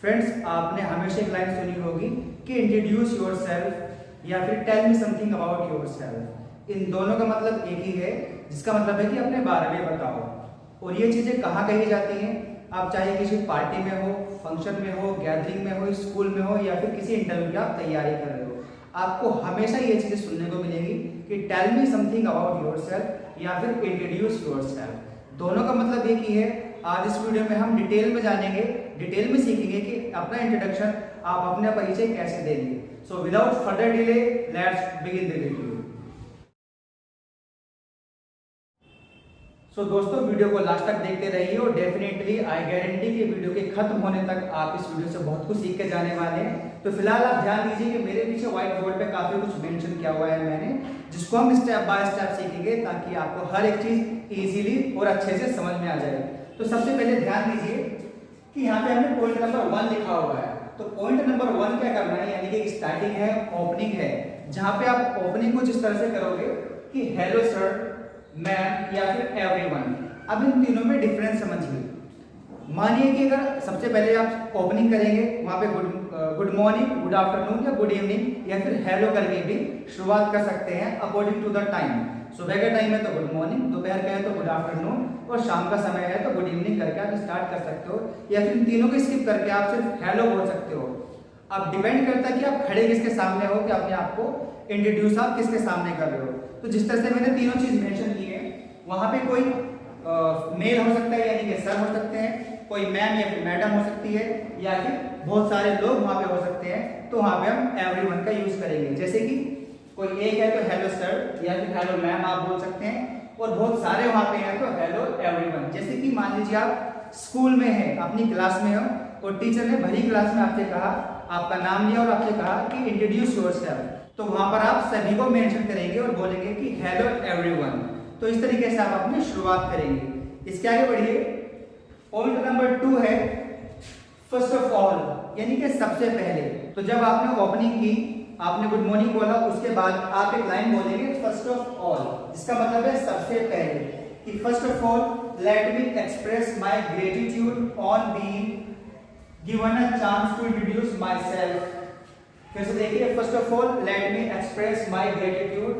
Friends, आपने हमेशा एक लाइन सुनी होगी कि इंट्रोड्यूस योरसेल्फ या फिर tell me something about yourself. इन दोनों का मतलब एक ही है, जिसका मतलब है कि अपने बारे में बताओ। और ये चीजें कहाँ कही जाती हैं? आप चाहे किसी पार्टी में हो, फंक्शन में हो, गैदरिंग में हो, स्कूल में हो, या फिर किसी इंटरव्यू की आप तैयारी कर रहे हो, आपको हमेशा ये चीजें सुनने को मिलेगी कि tell me something about yourself या फिर इंट्रोड्यूस योरसेल्फ। दोनों का मतलब एक ही है। आज इस वीडियो में हम डिटेल में जानेंगे, डिटेल में सीखेंगे कि अपना इंट्रोडक्शन आप अपना परिचय कैसे देंगे। So without further delay let's begin the video. So दोस्तों, वीडियो को लास्ट तक देखते रहिए और डेफिनेटली आई गारंटी कि वीडियो के खत्म होने तक आप इस वीडियो से बहुत कुछ सीख के जाने वाले हैं। तो फिलहाल आप ध्यान दीजिए कि मेरे पीछे व्हाइट बोर्ड पे काफी कुछ मेंशन किया हुआ है मैंने, जिसको हम स्टेप बाय स्टेप सीखेंगे ताकि आपको हर एक चीज इजीली और अच्छे से समझ में आ जाए। तो सबसे पहले ध्यान दीजिए कि यहाँ पे हमने पॉइंट नंबर 1 लिखा हुआ है। तो पॉइंट नंबर 1 क्या करना है, यानी कि स्टार्टिंग है, ओपनिंग है, जहाँ पे आप ओपनिंग कुछ इस तरह से करोगे कि हेलो सर, मैम या फिर एवरीवन। अब इन तीनों में डिफरेंस समझिए। मानिए कि अगर सबसे पहले आप ओपनिंग करेंगे, वहां पे गुड मॉर्निंग, गुड आफ्टरनून या गुड इवनिंग या फिर हेलो करके भी शुरुआत कर सकते हैं अकॉर्डिंग टू द टाइम। सुबह का टाइम है तो गुड मॉर्निंग, दोपहर का है तो गुड आफ्टरनून और शाम का समय है तो गुड इवनिंग करके आप स्टार्ट कर सकते हो, या फिर इन तीनों को स्किप करके आप सिर्फ हेलो बोल सकते हो। अब डिपेंड करता है कि आप खड़े किसके सामने हो, कि अपने आप को इंट्रोड्यूस आप किसके सामने कर रहे हो। तो जिस तरह से मैंने तीनों चीज मेंशन की है, वहां पे कोई मेल हो सकता है यानी कि सर हो सकते हैं, कोई मैम या फिर मैडम हो सकती है, या फिर बहुत सारे लोग वहां पे हो सकते हैं। तो वहां पे हम एवरीवन का यूज करेंगे। जैसे कि कोई एक है तो हेलो सर या फिर हेलो मैम आप बोल सकते हैं, और बहुत सारे वहां पे हैं तो हेलो एवरीवन। जैसे कि मान लीजिए आप स्कूल में हैं, अपनी क्लास में हो और टीचर ने भरी क्लास में आपसे कहा, आपका नाम लिया और आपसे कहा कि इंट्रोड्यूस योरसेल्फ, तो वहां पर आप सभी को मेंशन करेंगे और बोलेंगे कि हेलो एवरीवन। तो इस तरीके से आप अपनी शुरुआत करेंगे। इसके आगे बढ़िए। पॉइंट नंबर 2 है फर्स्ट ऑफ ऑल, यानी कि सबसे पहले। तो जब आपने ओपनिंग की, आपने गुड मॉर्निंग बोला, उसके बाद आप एक लाइन बोलेंगे फर्स्ट ऑफ ऑल, जिसका मतलब है सबसे पहले, कि first of all let me express my gratitude on being given a chance to introduce myself. फिर से देखिए, first of all let me express my gratitude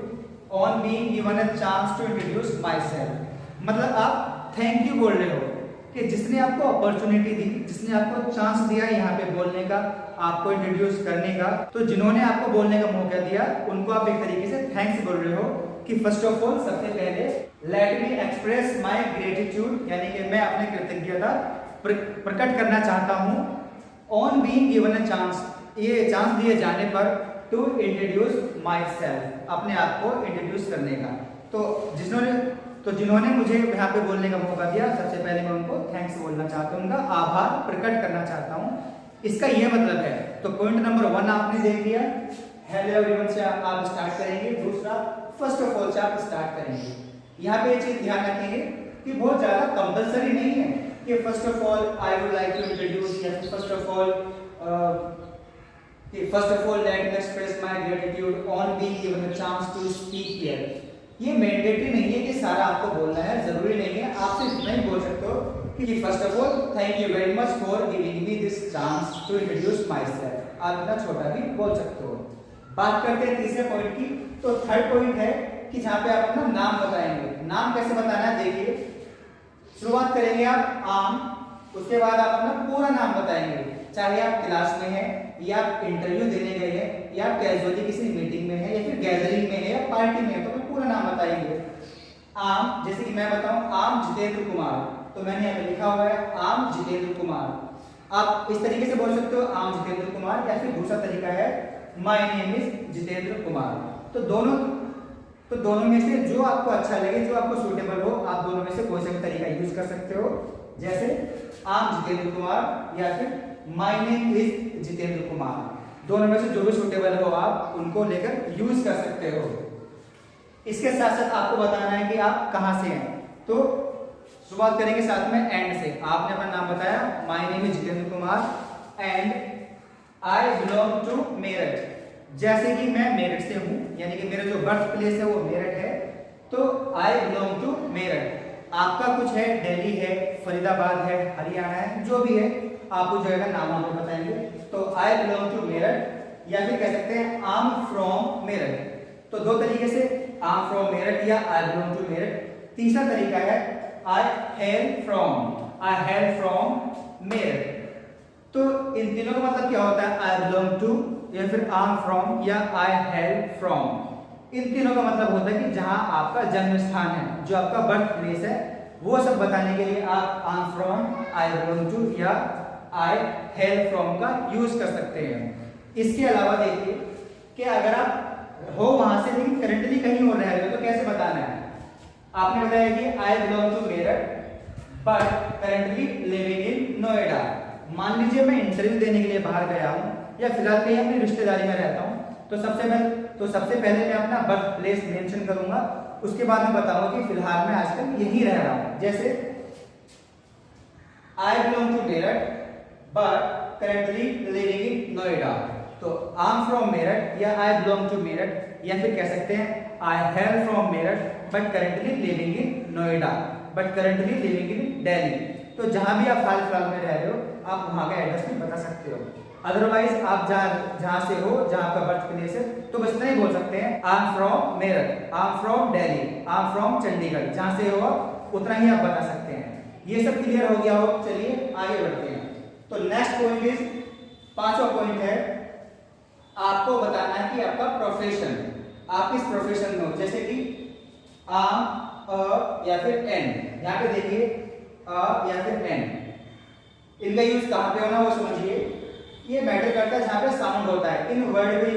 on being given a chance to introduce myself. मतलब आप thank you बोल रहे हो कि जिसने आपको अपॉर्चुनिटी दी, जिसने आपको चांस दिया यहाँ पे बोलने का, आपको इंट्रोड्यूस करने का। तो जिन्होंने आपको बोलने का मौका दिया उनको आप एक तरीके से थैंक्स बोल रहे हो कि फर्स्ट ऑफ ऑल सबसे पहले late me express my gratitude, यानी कि मैं अपनी कृतज्ञता प्रकट करना चाहता हूँ on being given a chance, ये चांस दिए जाने पर, टू इंट्रोड्यूस माई सेल्फ, अपने आप को इंट्रोड्यूस करने का। तो जिन्होंने मुझे यहाँ पे बोलने का मौका दिया, सबसे पहले मैं उनको थैंक्स बोलना चाहता हूँ, उनका आभार प्रकट करना चाहता हूँ। इसका ये मतलब है। तो पॉइंट नंबर 1 आपने देख लिया, हेलो एवरीवन से आप स्टार्ट करेंगे। दूसरा फर्स्ट ऑफ ऑल से आप स्टार्ट करेंगे। यहाँ पे ये चीज ध्यान रखेंगे कि बहुत ज्यादा कंपलसरी नहीं है कि first of all I would like to introduce, या first of all let me express my gratitude on being given a chance to speak here. ये मैंडेटरी नहीं है कि सारा आपको बोलना है, जरूरी नहीं है। आप सिर्फ इतना ही बोल सकते हो कि first of all thank you very much for giving me this chance to introduce myself. आप इतना छोटा भी बोल सकते हो। बात करते हैं तीसरे पॉइंट की। तो थर्ड पॉइंट है कि जहां पे आप अपना नाम बताएंगे। नाम कैसे बताना है, देखिए, शुरुआत करेंगे आप आम, उसके बाद आप अपना पूरा नाम बताएंगे। चाहे आप क्लास में हैं, या आप इंटरव्यू देने गए हैं, या आप कैजुअली किसी मीटिंग में है, या फिर गैदरिंग में है, या पार्टी में है, तो पूरा नाम बताएंगे। आम, जैसे कि मैं बताऊं आम जितेंद्र कुमार, तो मैंने यहाँ पे लिखा हुआ है आम जितेंद्र कुमार। आप इस तरीके से बोल सकते हो आम जितेंद्र कुमार, या फिर दूसरा तरीका है my name is Jitendra Kumar. तो दोनों में से जो आपको अच्छा लगे, जो आपको सूटेबल हो, आप दोनों में से कोई सा भी तरीका यूज कर सकते हो। जैसे आम जितेंद्र कुमार या फिर my name is Jitendra Kumar. दोनों में से जो भी सूटेबल हो आप उनको लेकर यूज कर सकते हो। इसके साथ साथ आपको बताना है कि आप कहां से हैं। तो शुरुआत करेंगे साथ में एंड से। आपने अपना नाम बताया, my name is Jitendra Kumar and I belong to Meerut. जैसे कि मैं मेरठ से हूं, यानी कि मेरा जो बर्थ प्लेस है वो मेरठ है, तो आई बिलोंग टू मेरठ। आपका कुछ है, दिल्ली है, फरीदाबाद है, हरियाणा है, जो भी है, आपको जो है नाम आपको बताएंगे। तो आई बिलोंग टू मेरठ या फिर कह सकते हैं आई एम फ्रॉम मेरठ। तो दो तरीके से आई एम फ्रॉम मेरठ या आई बिलोंग टू मेरठ। तीसरा तरीका है आई हेल फ्रॉम मेरठ। तो इन तीनों का मतलब क्या होता है, आई बिलोंग टू या फिर आई एम फ्रॉम या आई हेल फ्रॉम। इन तीनों का मतलब होता है कि जहां आपका जन्म स्थान है, जो आपका बर्थ प्लेस है, वो सब बताने के लिए आप I am from, I belong to या आई हेल फ्रॉम का यूज कर सकते हैं। इसके अलावा देखिए कि अगर आप हो वहां से लेकिन करंटली कहीं और रह रहे हो तो कैसे बताना है। आपने बताया कि I belong to Meerut but currently living in Noida. मान लीजिए मैं इंटरव्यू देने के लिए बाहर गया हूं या फिलहाल कहीं अपनी रिश्तेदारी में रहता हूं, तो सबसे पहले मैं अपना बर्थ प्लेस मेंशन करूंगा। उसके बाद मैं बताऊंगा कि फिलहाल मैं आजकल यहीं रह रहा हूं। जैसे I belong to Meerut but currently living in Noida. तो आई एम फ्रॉम मेरठ या आई बिलोंग टू मेरठ या फिर कह सकते हैं I hail from Meerut but currently living in Noida but currently living in Delhi. तो जहां भी आप फिलहाल में रह रहे हो आप वहां का एड्रेस भी बता सकते हो। अदरवाइज आप जहां से हो, जहां आपका बर्थ प्लेस है, तो बस नहीं बोल सकते हैं आई am from Meerut, I am from Delhi, I am from Chandigarh. जहां से हो उतना ही आप बता सकते हैं। ये सब क्लियर हो गया हो, चलिए आगे बढ़ते हैं। तो नेक्स्ट पॉइंट इज, पांचवा पॉइंट है आपको बताना है कि आपका प्रोफेशन, आप किस प्रोफेशन में हो। जैसे कि आम, अ या फिर एन। यहाँ पे देखिए अ या फिर एन, इनका यूज कहाँ पे होना वो समझिए। ये मैटर करता है जहाँ पे साउंड होता है। इन वर्ड में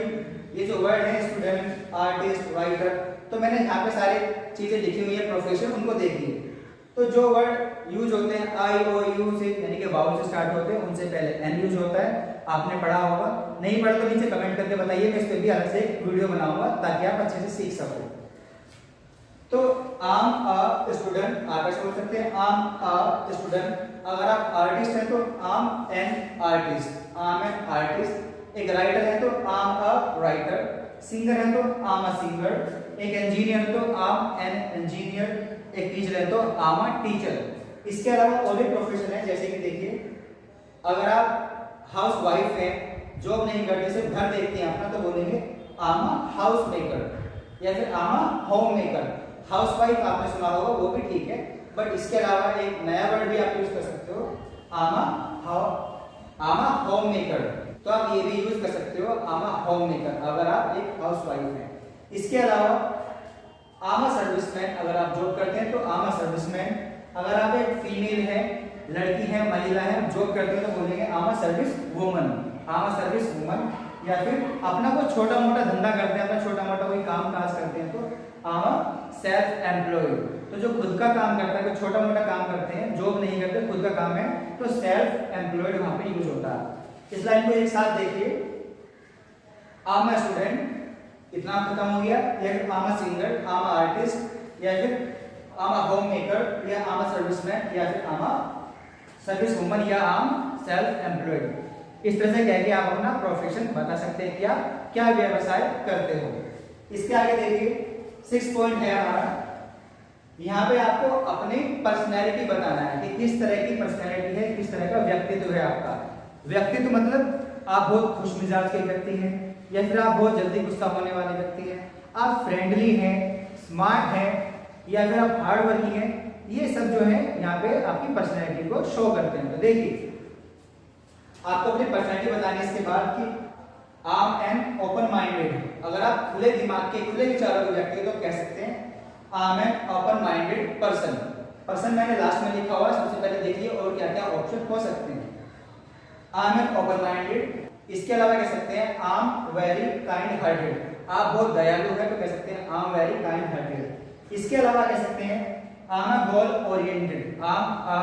ये जो वर्ड है स्टूडेंट, आर्टिस्ट, राइटर, तो मैंने यहाँ पे सारी चीजें लिखी हुई है प्रोफेशन, उनको देखिए। तो जो वर्ड यूज होते हैं आई ओ यू से यानी कि वाउल से स्टार्ट होते हैं, उनसे पहले एन यूज होता है। आपने पढ़ा होगा, नहीं पढ़ा तो नीचे कमेंट करके बताइए, मैं इस पर भी अलग से एक वीडियो बनाऊंगा ताकि आप अच्छे से सीख सको। तो आम अ स्टूडेंट आप ऐसे बोल सकते हैं आम अ स्टूडेंट। अगर आप आर्टिस्ट हैं तो आम एन आर्टिस्ट, आम एन आर्टिस्ट। एक राइटर है तो आम अ राइटर। सिंगर है तो आम अ सिंगर। एक इंजीनियर तो आम एन इंजीनियर। एक टीचर है तो आम अ टीचर। इसके अलावा और भी प्रोफेशन है, जैसे कि देखिए अगर आप हाउस वाइफ हैं, जॉब नहीं करते, सिर्फ घर देखते हैं अपना, तो बोलेंगे आम अ हाउस मेकर या फिर आम a home maker. House wife आपने सुना होगा, वो भी ठीक है, बट इसके अलावा एक नया वर्ड भी आप यूज कर सकते हो आमा होम मेकर। तो आप ये भी यूज कर सकते हो आमा होम मेकर अगर आप एक हाउस वाइफ हैं। इसके अलावा आमा सर्विसमैन, अगर आप जॉब करते हैं तो आमा सर्विसमैन। अगर आप एक फीमेल है, लड़की है, महिला है, जॉब करते हैं तो बोलेंगे आमा सर्विस वुमन, आमा सर्विस वुमन। या फिर अपना कोई छोटा मोटा धंधा करते हैं, अपना छोटा मोटा कोई काम काज करते हैं तो आमा सेल्फ एम्प्लॉयड। तो जो खुद का काम करता है, कोई छोटा मोटा काम करते हैं, जॉब नहीं करते, खुद का काम है, तो सेल्फ एम्प्लॉयड वहां पे यूज होता है। इस लाइन को एक साथ देखिए, आम अ स्टूडेंट, इतना खत्म हो गया। या फिर आम अ सिंगर, आम अ आर्टिस्ट, या फिर आम अ होम मेकर, या आम अ सर्विसमैन, या फिर आम अ सर्विस वुमन, या आम सेल्फ एम्प्लॉयड। इस तरह से कह के आप अपना प्रोफेशन बता सकते हैं, क्या क्या व्यवसाय करते हो। इसके आगे देखिए 6 पॉइंट है हमारा। यहाँ पे आपको अपनी पर्सनैलिटी बताना है कि किस तरह की पर्सनैलिटी है, किस तरह का व्यक्तित्व है आपका। व्यक्तित्व मतलब आप बहुत खुश मिजाज के व्यक्ति हैं, या फिर आप बहुत जल्दी गुस्सा होने वाले व्यक्ति हैं, आप फ्रेंडली हैं, स्मार्ट हैं, या फिर आप हार्ड वर्किंग हैं। ये सब जो है यहाँ पे आपकी पर्सनैलिटी को शो करते हैं। तो देखिए आपको अपनी पर्सनैलिटी बतानी इसके बाद कि आम एन ओपन माइंडेड। अगर आप खुले दिमाग के, खुले विचारों के व्यक्ति तो कह सकते हैं आम an open minded person. Person मैंने लास्ट में लिखा हुआ है, सबसे पहले देखिए और क्या क्या ऑप्शन हो सकते हैं। आम एन ओपन माइंडेड। इसके अलावा कह सकते हैं आम वेरी काइंड हार्टेड। आप बहुत दयालु है तो कह सकते हैं आम वेरी काइंड हार्टेड। इसके अलावा कह सकते हैं आम अ गोल ओरिएंटेड, आम अ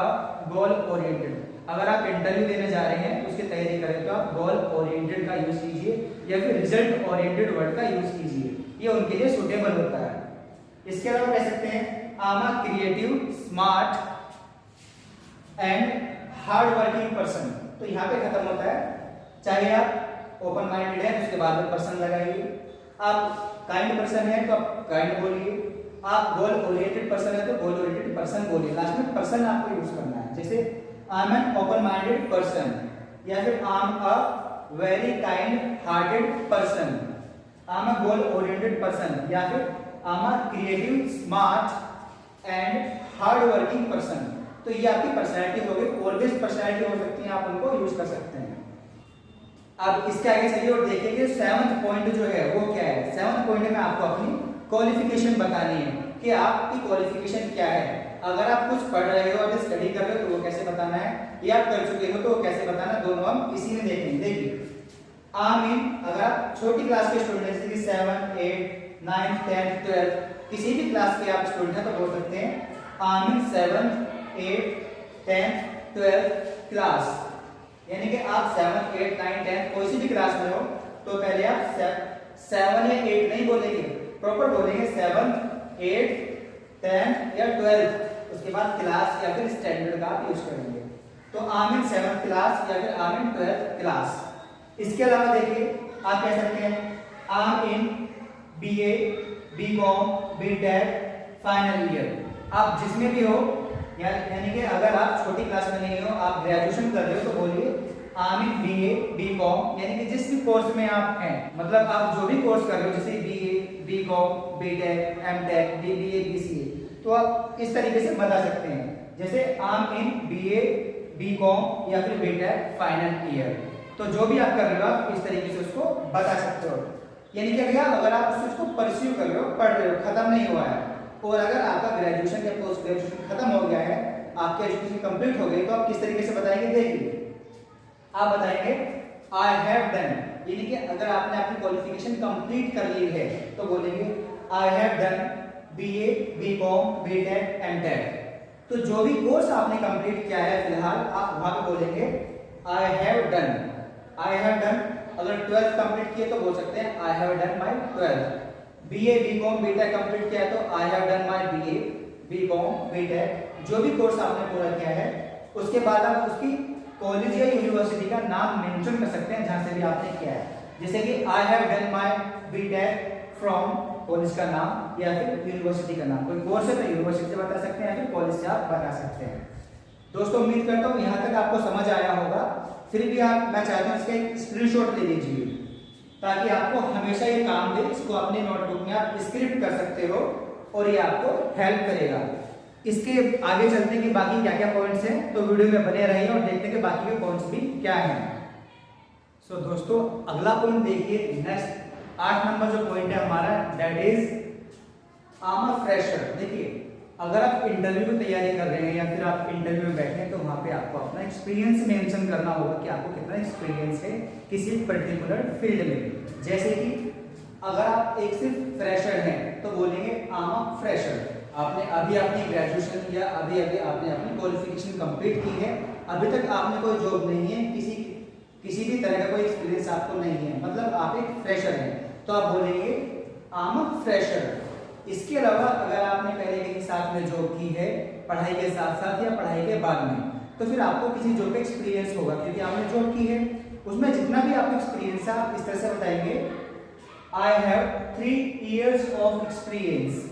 गोल ओरिएंटेड। अगर आप इंटरव्यू देने जा रहे हैं, उसकी तैयारी करें तो आप गोल ओरिएंटेड का यूज कीजिए या फिर रिजल्ट ओरिएंटेड वर्ड का यूज कीजिए, ये उनके लिए सूटेबल होता है। इसके अलावा कह सकते हैं आम a creative, smart and hard working person. तो यहाँ पे खत्म होता है। चाहे आप ओपन माइंडेड है उसके बाद में पर्सन लगाइए, आप काइंड पर्सन है तो आप काइंड बोलिए, आप गोल ओरिएंटेड पर्सन है तो गोल ओरिएंटेड पर्सन बोलिए। लास्ट में पर्सन आपको यूज करना है। जैसे I am an open minded person, या फिर I am a very kind hearted person, I am a goal oriented person, या फिर I am a creative smart and hard working person. तो ये आपकी पर्सनैलिटी हो गई, और भी पर्सनैलिटी हो सकती है, आप उनको यूज कर सकते हैं। अब इसके आगे चलिए और देखेंगे 7th पॉइंट जो है वो क्या है। 7th पॉइंट में आपको अपनी क्वालिफिकेशन बतानी है कि आपकी क्वालिफिकेशन क्या है। अगर आप कुछ पढ़ रहे हो और स्टडी कर रहे हो तो वो कैसे बताना है, या आप कर चुके हो तो वो कैसे बताना है, दोनों हम इसी में देखेंगे। देखिए आई मीन अगर आप छोटी क्लास के स्टूडेंट जैसे कि 7, 8, 9, 10, 12 किसी भी क्लास के आप स्टूडेंट हैं तो बोल सकते हैं आई मीन 7, 8, 10, 12 क्लास। यानी कि आप 7, 8, 9, 10 कोई सी भी क्लास में हो तो पहले आप 7 या 8 नहीं बोलेंगे, प्रॉपर बोलेंगे 7, 8, 10 या 12, उसके बाद क्लास या फिर स्टैंडर्ड का आप यूज करेंगे। तो आई मीन 7th क्लास या फिर आई मीन 12th क्लास। इसके अलावा देखिए आप कह सकते हैं I am in BA, BCom, BTech final year. आप जिसमें भी हो, यानी कि अगर आप छोटी क्लास में नहीं हो, आप ग्रेजुएशन कर रहे हो तो बोलिए I am in BA, BCom, यानी कि जिस भी कोर्स में आप हैं, मतलब आप जो भी कोर्स कर रहे हो जैसे BA, BCom, BTech, MTech, BBA, BCA, तो आप इस तरीके से बता सकते हैं जैसे I am in BA, BCom या फिर BTech फाइनल ईयर। तो जो भी आप कर रहे हो आप इस तरीके से उसको बता सकते हो। यानी कि अगर आप उसको परस्यू कर रहे हो, पढ़ रहे हो, खत्म नहीं हुआ है, और अगर आपका ग्रेजुएशन या पोस्ट ग्रेजुएशन खत्म हो गया है, आपकी एजुकेशन कंप्लीट हो गई, तो आप किस तरीके से बताएंगे। देखिए आप बताएंगे आई हैव डन, यानी कि अगर आपने अपनी क्वालिफिकेशन कंप्लीट कर ली है तो बोलेंगे I have done BA, BCom, BTech, MTech। तो जो भी कोर्स आपने कंप्लीट किया है फिलहाल, आप वहां पे बोलेंगे I have done. I have done, अगर 12th कंप्लीट किए तो बोल सकते हैं I have done my 12th। BA, BCom, BTech complete किया है तो I have done my BA, BCom, BTech, जो भी कोर्स आपने पूरा किया है। उसके बाद आप उसकी कॉलेज या यूनिवर्सिटी का नाम मेंशन कर सकते हैं जहां से भी आपने किया है, जैसे कि I have done my BTech from college का नाम या फिर यूनिवर्सिटी का नाम। कोई कोर्स है तो यूनिवर्सिटी से बता सकते हैं या फिर कॉलेज से आप बता सकते हैं। दोस्तों उम्मीद करता हूँ यहाँ तक आपको समझ आया होगा। फिर भी मैं चाहता हूँ इसका एक स्क्रीनशॉट ले लीजिए ताकि आपको हमेशा ये काम दे। इसको अपने नोटबुक में आप स्क्रिप्ट कर सकते हो और ये आपको हेल्प करेगा। इसके आगे चलते हैं कि बाकी क्या क्या पॉइंट्स हैं, तो वीडियो में बने रहिए और देखते हैं कि बाकी के पॉइंट्स भी क्या हैं। सो दोस्तों अगला पॉइंट देखिए, नेक्स्ट 8 नंबर जो पॉइंट है हमारा, that is I am a fresher. देखिए अगर आप इंटरव्यू की तैयारी कर रहे हैं या फिर आप इंटरव्यू में बैठे हैं तो वहां पे आपको अपना एक्सपीरियंस मेंशन करना होगा कि आपको कितना एक्सपीरियंस है किसी पर्टिकुलर फील्ड में। जैसे कि अगर आप एक सिर्फ फ्रेशर हैं तो बोलेंगे आई एम अ फ्रेशर। आपने अभी अपनी ग्रेजुएशन या अभी आपने अपनी क्वालिफिकेशन कंप्लीट की है, अभी तक आपने कोई जॉब नहीं है, किसी भी तरह का कोई एक्सपीरियंस आपको नहीं है, मतलब आप एक फ्रेशर हैं, तो आप बोलेंगे आई एम अ फ्रेशर। इसके अलावा अगर आपने पहले कहीं साथ में जॉब की है पढ़ाई के साथ साथ या पढ़ाई के बाद में, तो फिर आपको किसी जॉब का एक्सपीरियंस होगा क्योंकि आपने जॉब की है। उसमें जितना भी आपको एक्सपीरियंस है आप इस तरह से बताएंगे आई हैव 3 years ऑफ एक्सपीरियंस।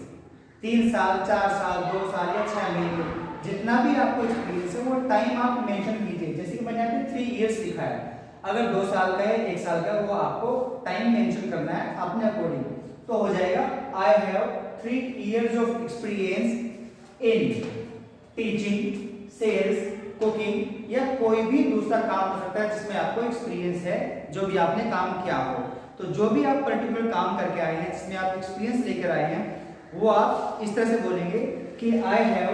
3 साल, 4 साल, 2 साल या 6 महीने, जितना भी आपको एक्सपीरियंस है वो टाइम आप मेंशन कीजिए। जैसे कि मैंने यहाँ पे 3 years लिखा है, अगर 2 साल का है, 1 साल का, वो आपको टाइम मेंशन करना है अपने अकॉर्डिंग, तो हो जाएगा I have 3 years of experience in teaching, sales, cooking या कोई भी दूसरा काम हो सकता है जिसमें आपको एक्सपीरियंस है, जो भी आपने काम किया हो। तो जो भी आप पर्टिकुलर काम करके आए हैं जिसमें आप एक्सपीरियंस लेकर आए हैं, वो आप इस तरह से बोलेंगे कि I have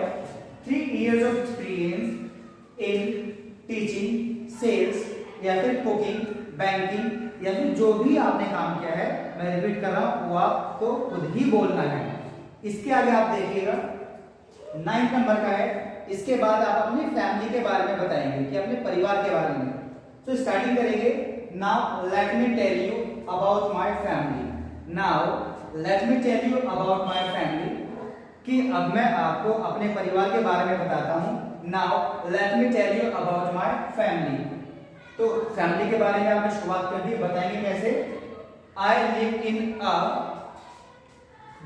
3 years of experience in teaching, sales या फिर कुकिंग, बैंकिंग या फिर जो भी आपने काम किया है, मैं रिपीट कर रहा हूं, वो आपको खुद ही बोलना है। इसके आगे आप देखिएगा 9th नंबर का है। इसके बाद आप अपनी फैमिली के बारे में बताएंगे कि अपने परिवार के बारे में। तो स्टार्टिंग करेंगे, now let me tell you about my family. Now let me tell you about my family, कि अब मैं आपको अपने परिवार के बारे में बताता हूं। Now let me tell you about my family. तो फैमिली के बारे में आपने शुरुआत कर दी, बताएंगे कैसे। आई लिव इन अ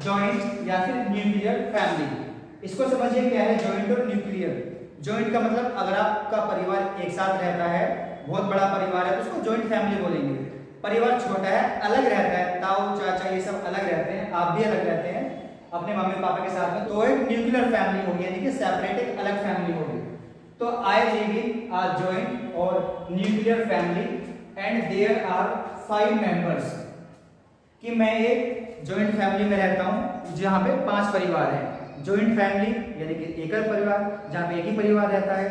जॉइंट या फिर न्यूक्लियर फैमिली। इसको समझिए क्या है जॉइंट और न्यूक्लियर। जॉइंट का मतलब अगर आपका परिवार एक साथ रहता है, बहुत बड़ा परिवार है, तो उसको जॉइंट फैमिली बोलेंगे। परिवार छोटा है, अलग रहता है, ताऊ चाचा ये सब अलग रहते हैं, आप भी अलग रहते हैं अपने मम्मी पापा के साथ में, तो एक न्यूक्लियर फैमिली होगी, यानी कि सेपरेट एक अलग फैमिली होगी। तो I live in a joint और nuclear family and there are 5 members, कि मैं एक जॉइंट फैमिली में रहता हूँ जहाँ पे 5 परिवार हैं। जॉइंट फैमिली यानी कि एकल परिवार, जहाँ पे एक ही परिवार रहता है,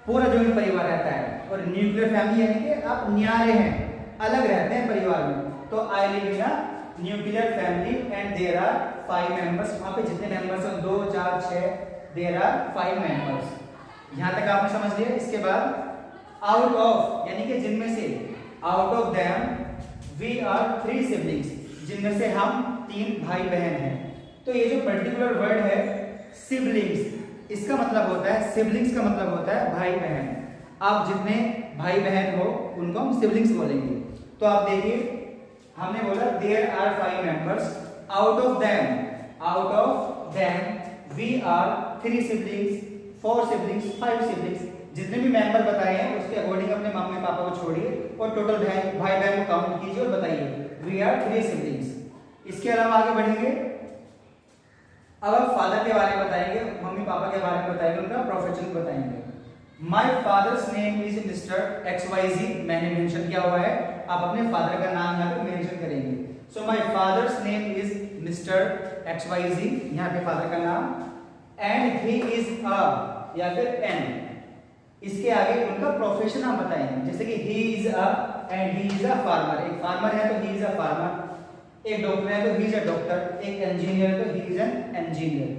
पूरा जॉइंट परिवार रहता है। और न्यूक्लियर फैमिली यानी कि आप न्यारे हैं, अलग रहते हैं परिवार में। तो I live in a nuclear family and there are 5 members, वहाँ पे जितने मेंबर्स हैं 2 4 6, देयर आर 5 मेंबर्स। यहाँ तक आपने समझ लिया। इसके बाद आउट ऑफ यानी कि जिनमें से, out of them we are 3 siblings, जिनमें से हम 3 भाई बहन हैं। तो ये जो पर्टिकुलर वर्ड है सिबलिंग्स, इसका मतलब होता है, सिबलिंग्स का मतलब होता है भाई बहन। आप जितने भाई बहन हो उनको हम सिबलिंग्स बोलेंगे। तो आप देखिए हमने बोला there are 5 members, out of them we are 3 siblings, 4 siblings, 5 siblings. जितने भी मेंबर बताए हैं उसके अकॉर्डिंग अपने मम्मी पापा को छोड़िए और टोटल भाई बहन को काउंट कीजिए और बताइए वी आर 3 सिबलिंग्स। इसके अलावा आगे बढ़ेंगे, अब आप फादर के बारे में बताएंगे, मम्मी पापा के बारे में बताएंगे, उनका प्रोफेशन बताएंगे। My father's name is mister XYZ, मैंने मेंशन किया हुआ है, आप अपने फादर का नाम यहाँ पे मेंशन करेंगे। So my father's name is mister XYZ, यहाँ पे फादर का नाम, एंड ही इज अ या फिर एन, इसके आगे उनका प्रोफेशन हम बताएंगे। जैसे कि he is a and he is a farmer, एक फार्मर है तो ही इज अ फार्मर, एक डॉक्टर है तो ही इज अ डॉक्टर, एक इंजीनियर है तो ही इज एन इंजीनियर,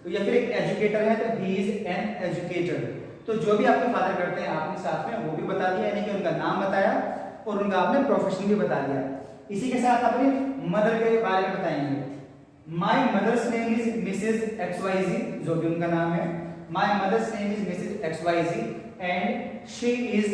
तो या फिर एक एजुकेटर है तो ही इज एन एजुकेटर। तो जो भी आपके फादर करते हैं आपने साथ में वो भी बता दिया, यानी कि उनका नाम बताया और उनका आपने प्रोफेशन भी बता दिया। इसी के साथ अपने मदर के बारे में बताएंगे। My mother's name is Mrs XYZ, जो भी उनका नाम है, my mother's name is Mrs XYZ and she is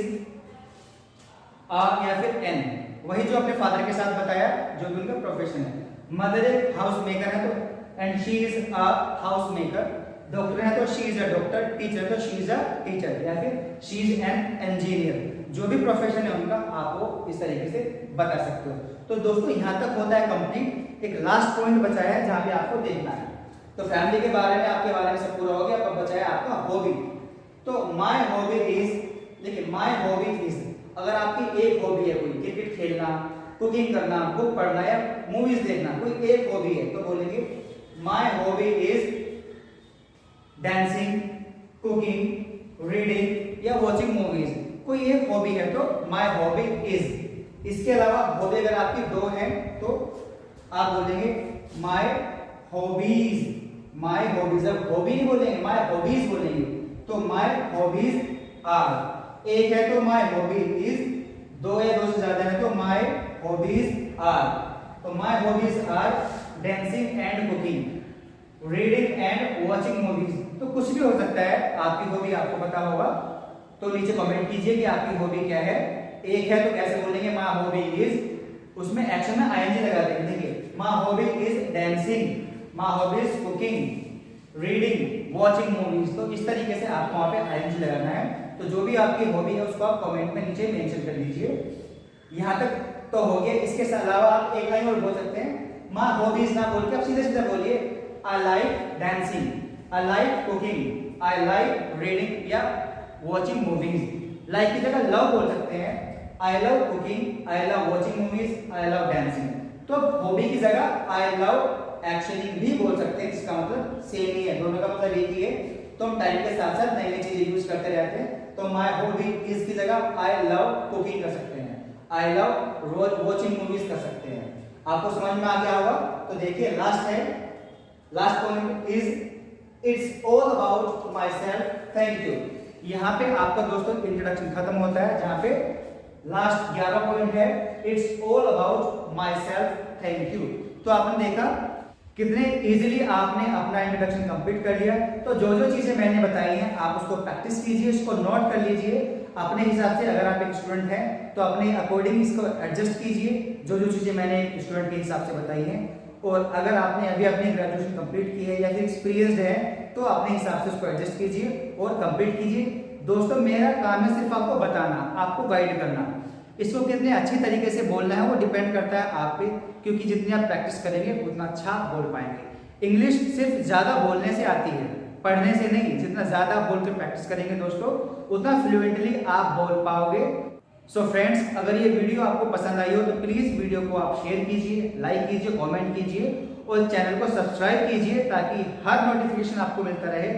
a या फिर एन, वही जो अपने फादर के साथ बताया जो भी उनका प्रोफेशन है। मदर एक हाउस मेकर है तो and she is a house maker, doctor है तो she is a doctor, teacher तो शी इज अ टीचर या फिर शी इज एन इंजीनियर। जो भी प्रोफेशन है उनका आप वो इस तरीके से बता सकते हो। तो दोस्तों यहाँ तक होता है कंप्लीट। एक लास्ट पॉइंट बचा है जहाँ पे आपको देखना है। तो फैमिली के बारे में आपके बारे में सब पूरा हो गया, अब बचा है आपका हॉबी। तो माय हॉबी इज, देखिए माय हॉबी इज, अगर आपकी एक हॉबी है कोई क्रिकेट खेलना, कुकिंग करना, बुक पढ़ना या मूवीज देखना, कोई एक हॉबी है तो बोलेंगे my hobby is dancing, cooking, reading या वॉचिंग मूवीज। कोई एक हॉबी है तो माय हॉबी इज। इसके अलावा हॉबी अगर आपकी 2 हैं तो आप बोलेंगे माय हॉबीज। माय हॉबीज, अब हॉबी नहीं बोलेंगे, माय हॉबीज बोलेंगे। तो माय हॉबीज आर, एक है तो माय हॉबी इज, 2 या 2 से ज्यादा है तो माय हॉबीज आर। तो my hobbies are dancing and cooking, reading and watching movies. तो कुछ भी हो सकता है, आपकी हॉबी आपको पता होगा तो नीचे कमेंट कीजिए कि आपकी हॉबी क्या है। एक है तो कैसे बोलेंगे माय हॉबी इज, उसमें एक्शन में आईएनजी लगा देंगे। देखिए my hobby is dancing, my hobby is cooking, reading, watching movies. तो इस तरीके से आपको वहां पे आईएनजी लगाना है। तो जो भी आपकी हॉबी है उसको आप कमेंट में नीचे मेंशन कर दीजिए। यहाँ तक तो हो गया। इसके अलावा आप एक लाइन और बोल सकते हैं, माय हॉबीज ना बोल के आप सीधे सीधे बोलिए I like dancing, I like cooking, I like reading या वॉचिंग मूवीज। लाइक की जगह लव बोल सकते हैं, I love cooking, I love watching movies, I love dancing. तो हॉबी की जगह आई लव एक्शनिंग भी बोल सकते हैं, इसका मतलब सेम ही है, दोनों का मतलब एक ही है। तो हम टाइम के साथ साथ नई नई चीजें यूज करते रहते हैं। तो माय हॉबी इज की जगह आई लव कुकिंग कर सकते हैं, आई लव वॉचिंग मूवीज कर सकते हैं। आपको समझ में आ गया होगा। तो देखिए लास्ट है, last point is it's all about my self, thank you. यहाँ पे आपका दोस्तों इंट्रोडक्शन खत्म होता है, जहाँ पे लास्ट 11 पॉइंट है it's all about my self, thank you. तो आपने देखा कितने इजीली आपने अपना इंट्रोडक्शन कंप्लीट कर लिया। तो जो जो चीजें मैंने बताई हैं आप उसको प्रैक्टिस कीजिए, उसको नोट कर लीजिए अपने हिसाब से। अगर आप एक स्टूडेंट हैं तो अपने अकॉर्डिंग इसको एडजस्ट कीजिए, जो जो चीजें मैंने एक स्टूडेंट के हिसाब से बताई हैं। और अगर आपने अभी अपनी ग्रेजुएशन कंप्लीट की है या फिर एक्सपीरियंस्ड है तो अपने हिसाब से उसको एडजस्ट कीजिए और कंप्लीट कीजिए। दोस्तों मेरा काम है सिर्फ आपको बताना, आपको गाइड करना। इसको कितने अच्छी तरीके से बोलना है वो डिपेंड करता है आप पे, क्योंकि जितनी आप प्रैक्टिस करेंगे उतना अच्छा बोल पाएंगे। इंग्लिश सिर्फ ज़्यादा बोलने से आती है, पढ़ने से नहीं। जितना ज़्यादा बोल के प्रैक्टिस करेंगे दोस्तों उतना फ्लुएंटली आप बोल पाओगे। सो फ्रेंड्स, अगर ये वीडियो आपको पसंद आई हो तो प्लीज़ वीडियो को आप शेयर कीजिए, लाइक कीजिए, कमेंट कीजिए और चैनल को सब्सक्राइब कीजिए ताकि हर नोटिफिकेशन आपको मिलता रहे,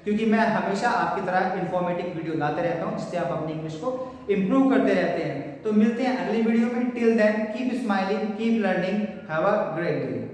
क्योंकि मैं हमेशा आपकी तरह इन्फॉर्मेटिव वीडियो लाते रहता हूँ जिससे आप अपनी इंग्लिश को इम्प्रूव करते रहते हैं। तो मिलते हैं अगली वीडियो में। Till then keep smiling, keep learning, have a great day.